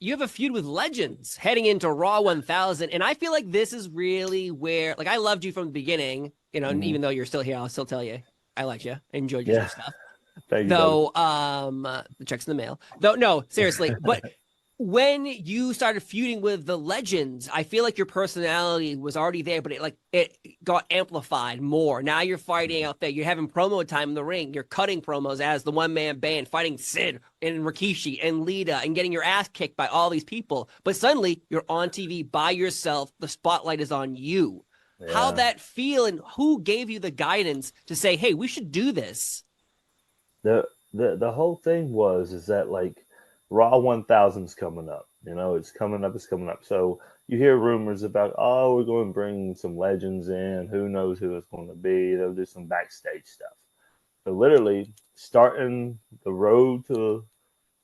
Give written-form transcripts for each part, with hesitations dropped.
you have a feud with Legends heading into Raw 1000. And I feel like this is really where, like, I loved you from the beginning, and Hmm. even though you're still here, I'll still tell you I liked you. I enjoyed your Yeah. stuff. Thank you, brother. Though, the check's in the mail. Though, no, seriously. But when you started feuding with the Legends, I feel like your personality was already there, but it got amplified more. Now you're fighting out there. You're having promo time in the ring. You're cutting promos as the one man band, fighting Sid and Rikishi and Lita, and getting your ass kicked by all these people. But suddenly you're on TV by yourself. The spotlight is on you. How Yeah. that feel, and who gave you the guidance to say, "Hey, we should do this"? The whole thing is that like Raw 1000's coming up. It's coming up. It's coming up. So you hear rumors about, oh, we're going to bring some legends in. Who knows who it's going to be? They'll do some backstage stuff. So literally starting the road to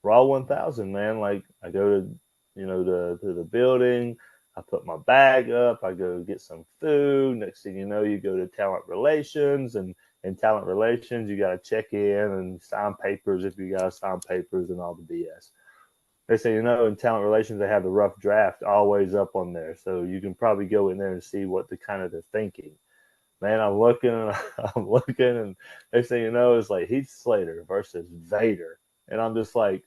Raw 1000, man. Like I go to, to the building. I put my bag up. I go get some food. Next thing you know, you go to talent relations, and in talent relations, you got to check in and sign papers if you got to sign papers and all the BS. They say, in talent relations, they have the rough draft always up on there. So you can probably go in there and see what the kind of they're thinking. Man, I'm looking and I'm looking, and they say, it's like Heath Slater versus Vader. And I'm just like,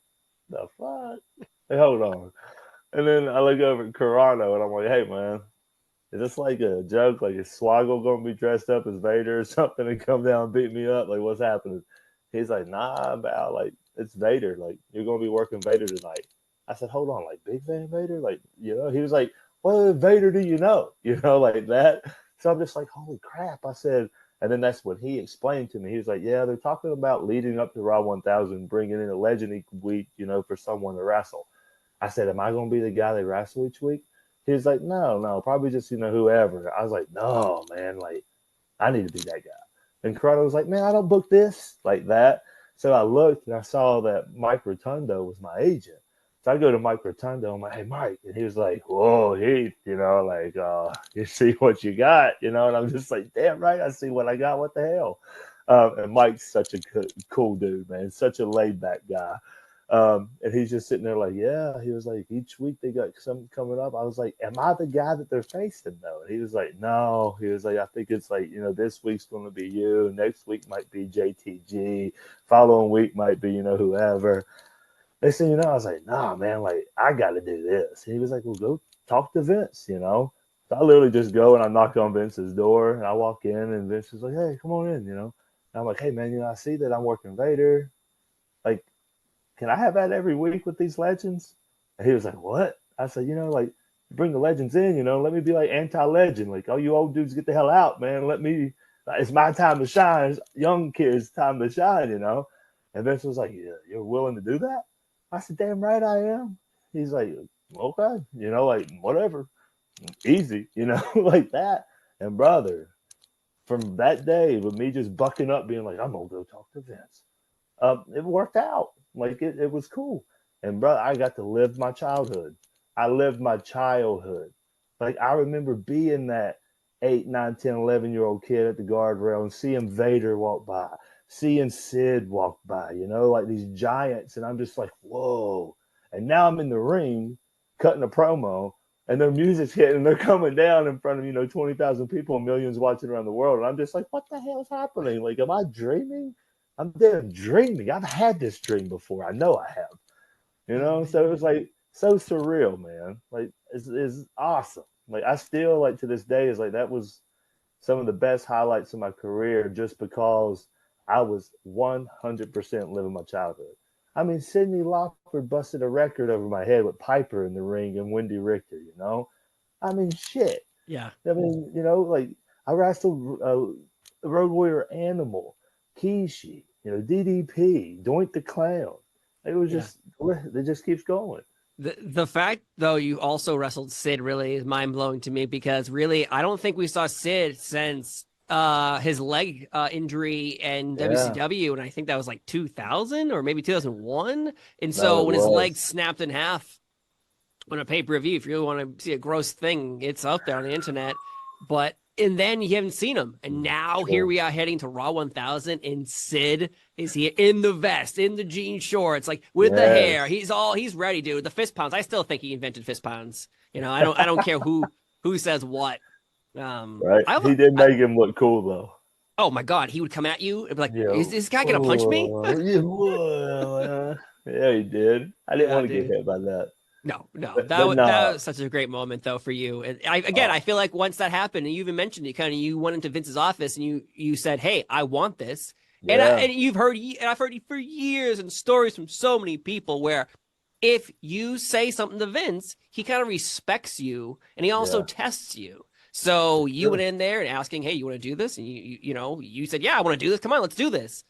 the fuck? Hey, hold on. And then I look over at Carano and I'm like, hey, man, is this like a joke? Like, is Swaggle going to be dressed up as Vader or something and come down and beat me up? Like, what's happening? He's like, nah, Val, like, it's Vader. Like, you're going to be working Vader tonight. I said, hold on, like, Big Van Vader? Like, he was like, what Vader do you know? Like that. So I'm just like, holy crap. I said, and then that's when he explained to me. He was like, yeah, they're talking about leading up to Raw 1000, bringing in a legend each week, for someone to wrestle. I said, am I going to be the guy they wrestle each week? He was like, no, no, probably just, whoever. I was like, no, man, like, I need to be that guy. And Corrado was like, man, I don't book this like that. So I looked and I saw that Mike Rotundo was my agent. So I go to Mike Rotundo. I'm like, hey, Mike. And he was like, whoa, Heath, you see what you got, and I'm just like, damn right, I see what I got. What the hell? And Mike's such a cool dude, man. Such a laid back guy. And he's just sitting there like, yeah. He was like, each week they got something coming up. I was like, am I the guy that they're facing though? And he was like, no. He was like, I think it's like, this week's going to be you. Next week might be JTG. Following week might be, whoever. They said, I was like, nah, man, like I got to do this. And he was like, well, go talk to Vince. So I literally just go and I knock on Vince's door and I walk in and Vince is like, hey, come on in. And I'm like, hey, man, I see that I'm working Vader. Like, can I have that every week with these legends? And he was like, what? I said, like, bring the legends in, let me be like anti-legend. Like, oh, you old dudes, get the hell out, man. It's my time to shine. It's young kids' time to shine. And Vince was like, yeah, you're willing to do that? I said, damn right I am. He's like, okay, like, whatever. Easy, like that. And brother, from that day, with me just bucking up, being like, I'm going to go talk to Vince, it worked out. Like it was cool. And bro, I got to live my childhood. I lived my childhood. Like I remember being that 8, 9, 10, 11-year-old kid at the guardrail and seeing Vader walk by, seeing Sid walk by, like these giants. And I'm just like, whoa. And now I'm in the ring cutting a promo and their music's hitting and they're coming down in front of, 20,000 people and millions watching around the world. And I'm just like, what the hell is happening? Like, am I dreaming? I'm damn dreaming. I've had this dream before. I know I have. So it was like so surreal, man. Like it's awesome. Like I still like to this day is like that was some of the best highlights of my career just because I was 100% living my childhood. I mean, Sidney Lawford busted a record over my head with Piper in the ring and Wendy Richter. I mean, shit. Yeah. I mean, like I wrestled Road Warrior Animal, Kishi, DDP, Doink the Clown. It was Yeah. just, it just keeps going. The fact though you also wrestled Sid really is mind blowing to me because really I don't think we saw Sid since his leg injury in Yeah, WCW, and I think that was like 2000 or maybe 2001. And no, so it when his leg was. snapped in half on a pay per view, if you really want to see a gross thing, it's out there on the internet. But and then you haven't seen him. And now here Sure. we are heading to Raw 1000, and Sid is here in the vest, in the jean shorts, like with the hair. Yes. He's ready, dude. The fist pounds. I still think he invented fist pounds. I don't care who says what. Right. I, He did make him look cool though. oh my God, he would come at you and be like, Yeah. is this guy gonna punch me? Yeah, well, yeah, he did. I didn't Yeah, want to get dude. hit by that. No, But that no. was such a great moment though for you. And I Oh, feel like once that happened, and you even mentioned it, kind of, you went into Vince's office and you said, "Hey, I want this." yeah. And I've heard for years and stories from so many people where if you say something to Vince, he kind of respects you and he also Yeah. tests you. So you went True. in there and asking, "Hey, you want to do this?" And you said, "Yeah, I want to do this. Come on, let's do this."